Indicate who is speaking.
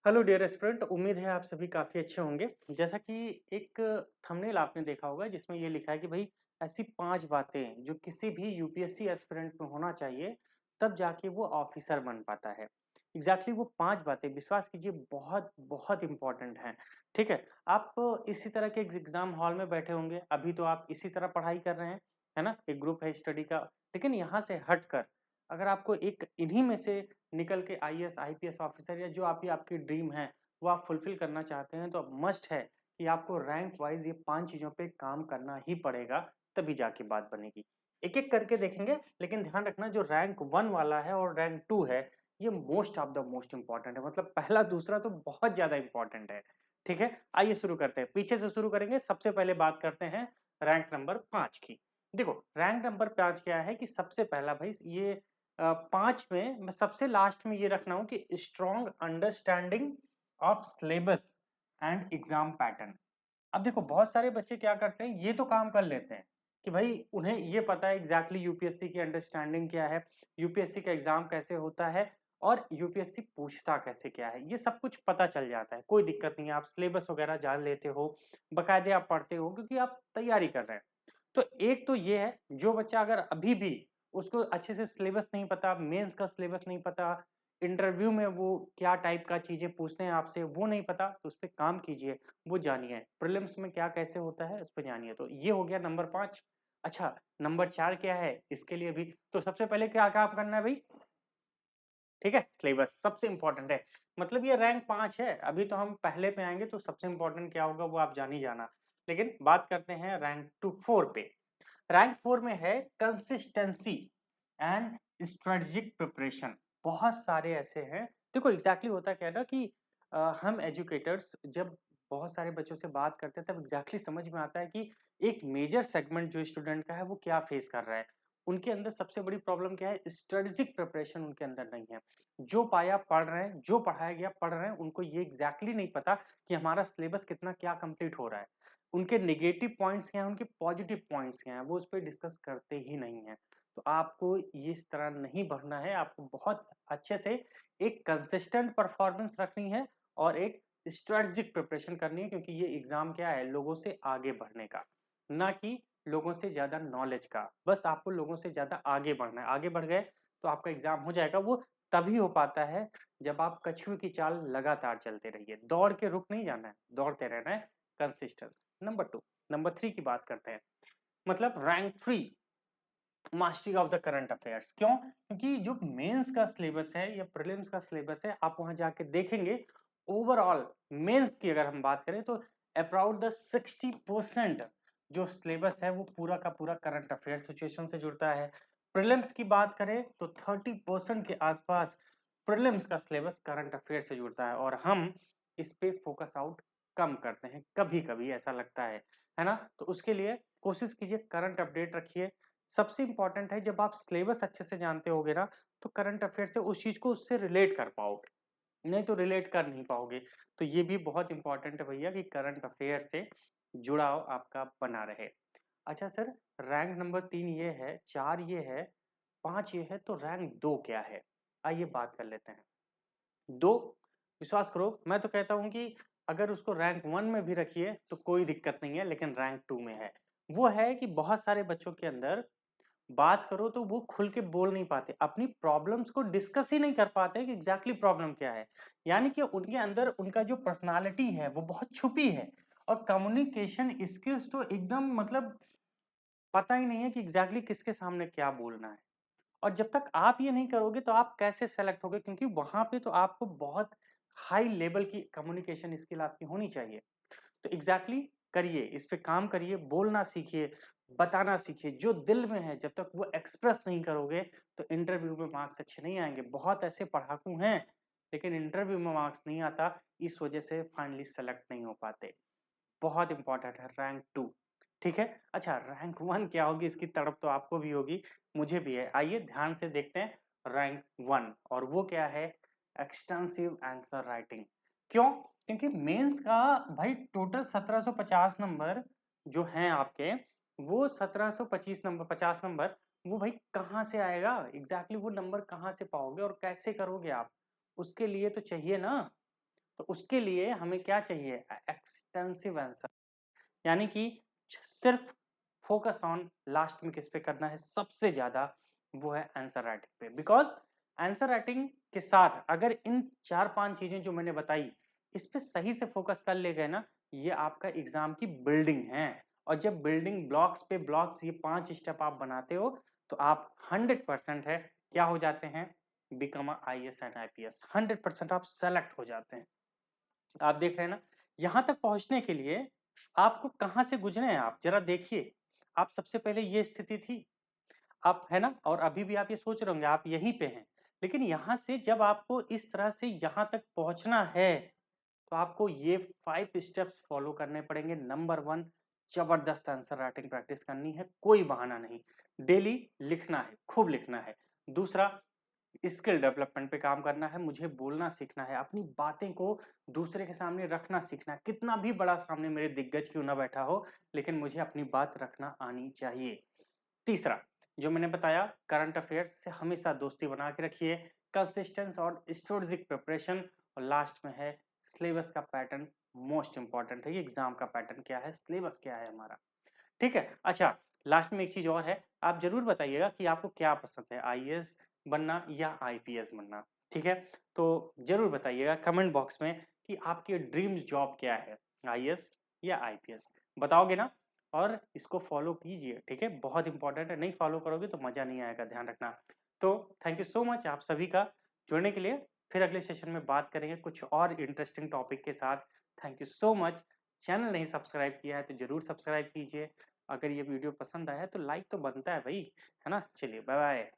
Speaker 1: Hello dear aspirant, उम्मीद है आप सभी काफ़ी अच्छे होंगे। जैसा कि एक थंबनेल आपने देखा होगा जिसमें ये लिखा है कि भई ऐसी 5 बातें जो किसी भी यूपीएससी एस्पिरेंट में होना चाहिए, तब जाके वो ऑफ़िसर बन पाता है। एग्ज़ैक्टली वो 5 बातें विश्वास कीजिए बहुत, बहुत इम्पोर्टेंट हैं, ठीक है? आप इसी तरह के एग्ज़ाम हॉल में बैठे होंगे, अभी तो आप इसी तरह पढ़ाई कर रहे हैं, है ना? एक ग्रुप है स्टडी का, लेकिन यहाँ से हटकर अगर आपको एक इन्हीं में से निकल के आईएएस, आईपीएस ऑफिसर या जो आपकी ड्रीम है, वो आप फुलफिल करना चाहते हैं, तो अब मस्ट है कि आपको रैंक वाइज़ ये 5 चीज़ों पे काम करना ही पड़ेगा, तभी जाके बात बनेगी। एक-एक करके देखेंगे, लेकिन ध्यान रखना जो रैंक 1 वाला है और रैंक 2 है, ये most of the most important है। मतलब पहला, दूसरा तो बहुत ज़्यादा इम्पोर्टेंट है, ठीक है? आइए शुरू करते हैं, पीछे से शुरू करेंगे। सबसे पहले बात करते हैं रैंक नंबर 5 की। देखो, रैंक नंबर 5 क्या है कि सबसे पहला भई ये 5 में मैं सबसे लास्ट में ये रख रहा हूँ कि strong understanding of syllabus and exam pattern. अब देखो बहुत सारे बच्चे क्या करते हैं, ये तो काम कर लेते हैं कि भाई उन्हें ये पता है एग्जैक्टली यूपीएससी की अंडरस्टैंडिंग क्या है, यूपीएससी का एग्जाम कैसे होता है और यूपीएससी पूछता कैसे क्या है, ये सब कुछ पता चल जाता है। कोई दिक्कत नहीं है, आप सिलेबस वगैरह जान लेते हो, बकायदे आप पढ़ते हो क्योंकि आप तैयारी कर रहे हैं। तो एक तो ये है, जो बच्चा अगर अभी भी उसको अच्छे से सिलेबस नहीं पता, मेंस का सिलेबस नहीं पता, इंटरव्यू में वो क्या टाइप का चीज़ें पूछते हैं आपसे वो नहीं पता, तो उस पे काम कीजिए, वो जानिए। प्रीलिम्स में क्या कैसे होता है, इस पे जानिए। तो ये हो गया नंबर 5। अच्छा, नंबर 4 क्या है? इसके लिए भी तो सबसे पहले क्या काम करना है भई? ठीक है? सिलेबस सबसे इम्पोर्टेंट है। मतलब ये रैंक 5 है, अभी तो हम पहले पे आएँगे तो सबसे इम्पोर्टेंट क्या होगा वो आप जान ही जाना। लेकिन बात करते हैं रैंक टू 4 पे। रैंक 4 में है कंसिस्टेंसी एंड स्ट्रेटेजिक प्रिपरेशन। बहुत सारे ऐसे हैं, देखो एग्जैक्टली होता क्या है ना कि हम एजुकेटर्स जब बहुत सारे बच्चों से बात करते हैं तब एग्जैक्टली समझ में आता है कि एक मेजर सेगमेंट जो स्टूडेंट का है वो क्या फेस कर रहा है। उनके अंदर सबसे बड़ी प्रॉब्लम क्या है, स्ट्रेटेजिक प्रिपरेशन उनके अंदर नहीं है। जो पाया पढ़ रहे हैं, जो पढ़ाया गया पढ़ रहे हैं, उनको ये एग्जैक्टली नहीं पता कि हमारा सिलेबस कितना क्या कंप्लीट हो रहा है। उनके नेगेटिव पॉइंट्स क्या हैं, उनके पॉजिटिव पॉइंट्स क्या हैं, वो उस पे डिस्कस करते ही नहीं हैं। तो आपको ये इस तरह नहीं बढ़ना है, आपको बहुत अच्छे से एक कंसिस्टेंट परफॉर्मेंस रखनी है और एक स्ट्रेटेजिक प्रिपरेशन करनी है, क्योंकि ये एग्ज़ाम क्या है, लोगों से आगे बढ़ने का, ना कि लोगों से ज़्यादा नॉलेज का। बस आपको लोगों से ज़्यादा आगे बढ़ना है, आगे बढ़ गए तो आपका एग्ज़ाम हो जाएगा। वो तभी हो पाता है जब आप कछुए की चाल लगातार चलते रहिए, दौड़ के रुक नहीं जाना है, दौड़ते रहना है। Consistency number 2। नंबर 3 की बात करते हैं, मतलब rank 3 mastery of the current affairs. क्यों? क्योंकि जो मेंस का सिलेबस है या प्रीलिम्स का सिलेबस है, आप वहां जाके देखेंगे ओवरऑल मेंस की अगर हम बात करें तो अबाउट द 60% जो सिलेबस है वो पूरा का पूरा करंट अफेयर सिचुएशन से जुड़ता है। प्रीलिम्स की बात करें तो 30% के आसपास प्रीलिम्स का सिलेबस करंट अफेयर से जुड़ता है, और हम इस पे फोकस आउट कम करते हैं, कभी कभी ऐसा लगता है ना? तो उसके लिए कोशिश कीजिए करंट अपडेट रखिए। सबसे इम्पोर्टेंट है, जब आप सिलेबस अच्छे से जानते होगे ना, तो करंट अफेयर से उस चीज को उससे रिलेट कर पाओगे, नहीं तो रिलेट कर नहीं पाओगे। तो ये भी बहुत इम्पोर्टेंट है भैया कि करंट अफेयर से जुड़ाव आपका बना रहे। अच्छा सर, रैंक नंबर 3 ये है, 4 ये है, 5 ये है, तो रैंक 2 क्या है? आइए बात कर लेते हैं। 2, विश्वास करो मैं तो कहता हूँ कि अगर उसको रैंक 1 में भी रखिए तो कोई दिक्कत नहीं है, लेकिन रैंक 2 में है। वो है कि बहुत सारे बच्चों के अंदर बात करो तो वो खुल के बोल नहीं पाते, अपनी प्रॉब्लम्स को डिस्कस ही नहीं कर पाते कि एग्जैक्टली प्रॉब्लम क्या है। यानी कि उनके अंदर उनका जो पर्सनालिटी है वो बहुत छुपी है, और कम्युनिकेशन स्किल्स तो एकदम मतलब पता ही नहीं है कि एग्जैक्टली किसके सामने क्या बोलना है। और जब तक आप ये नहीं करोगे तो आप कैसे सेलेक्ट होगे, क्योंकि वहां पे तो आपको बहुत हाई लेवल की कम्युनिकेशन स्किल आपकी होनी चाहिए। तो एग्जैक्टली करिए, इस पे काम करिए, बोलना सीखिए, बताना सीखिए जो दिल में है। जब तक वो एक्सप्रेस नहीं करोगे तो इंटरव्यू में मार्क्स अच्छे नहीं आएंगे। बहुत ऐसे पढ़ाकू हैं लेकिन इंटरव्यू में मार्क्स नहीं आता, इस वजह से फाइनली सेलेक्ट नहीं हो पाते। बहुत इंपॉर्टेंट है रैंक 2, ठीक है? अच्छा, रैंक 1 क्या होगी, इसकी तड़प तो आपको भी होगी, मुझे भी है। आइए ध्यान से देखते हैं रैंक 1, और वो क्या है? Extensive answer writing. क्यों? क्योंकि मेंस का भाई टोटल 1750 नंबर जो हैं आपके, वो 1725 नंबर 50 नंबर, वो भाई कहाँ से आएगा? एग्जैक्टली वो नंबर कहाँ से पाओगे और कैसे करोगे आप? उसके लिए तो चाहिए ना तो उसके लिए हमें क्या चाहिए? एक्सटेंसिव आंसर, यानी कि सिर्फ फोकस ऑन लास्ट में किस पे करना है सबसे ज्यादा, वो है आंसर राइटिंग पे। बिकॉज आंसर राइटिंग के साथ अगर इन 4-5 चीजें जो मैंने बताई इस पे सही से फोकस कर ले गए ना, ये आपका एग्जाम की बिल्डिंग है। और जब बिल्डिंग ब्लॉक्स पे ब्लॉक्स ये 5 स्टेप आप बनाते हो तो आप 100% है क्या हो जाते हैं? Become IAS and IPS। 100% आप सेलेक्ट हो जाते हैं। आप देख रहे हैं ना, यहां तक पहुंचने के लिए आपको कहां से गुजरे हैं आप जरा देखिए। आप सबसे पहले ये स्थिति थी, आप है ना, और अभी भी आप ये सोच रहे होंगे आप यहीं पे हैं। लेकिन यहां से जब आपको इस तरह से यहां तक पहुंचना है तो आपको ये 5 स्टेप्स फॉलो करने पड़ेंगे। नंबर 1, जबरदस्त आंसर राइटिंग प्रैक्टिस करनी है, कोई बहाना नहीं। डेली लिखना है, खूब लिखना है। दूसरा, स्किल डेवलपमेंट पे काम करना है, मुझे बोलना सीखना है, अपनी बातें को दूसरे के सामने रखना सीखना है। कितना भी बड़ा सामने मेरे दिग्गज क्यों ना बैठा हो, लेकिन मुझे अपनी बात रखना आनी चाहिए। तीसरा, जो मैंने बताया, करंट अफेयर्स से हमेशा दोस्ती बना के रखिए, कंसिस्टेंस और स्ट्रेटेजिक प्रिपरेशन। और लास्ट में है सिलेबस का पैटर्न, मोस्ट इंपॉर्टेंट है। ये एग्जाम का पैटर्न क्या है, सिलेबस क्या है हमारा, ठीक है। अच्छा, लास्ट में एक चीज और है, आप जरूर बताइएगा कि आपको क्या पसंद है, IAS बनना या IPS बनना, ठीक है। तो जरूर बताइएगा कमेंट बॉक्स में कि आपकी ड्रीम जॉब क्या है, IAS या IPS, बताओगे ना। और इसको फॉलो कीजिए, ठीक है, बहुत इंपॉर्टेंट है, नहीं फॉलो करोगे तो मजा नहीं आएगा, ध्यान रखना। तो थैंक यू सो मच आप सभी का जुड़ने के लिए। फिर अगले सेशन में बात करेंगे कुछ और इंटरेस्टिंग टॉपिक के साथ। Thank you so much. Channel नहीं सब्सक्राइब किया है तो जरूर सब्सक्राइब कीजिए। अगर ये वीडियो पसंद आया है तो लाइक तो बनता है भाई, है ना। चलिए, बाय बाय।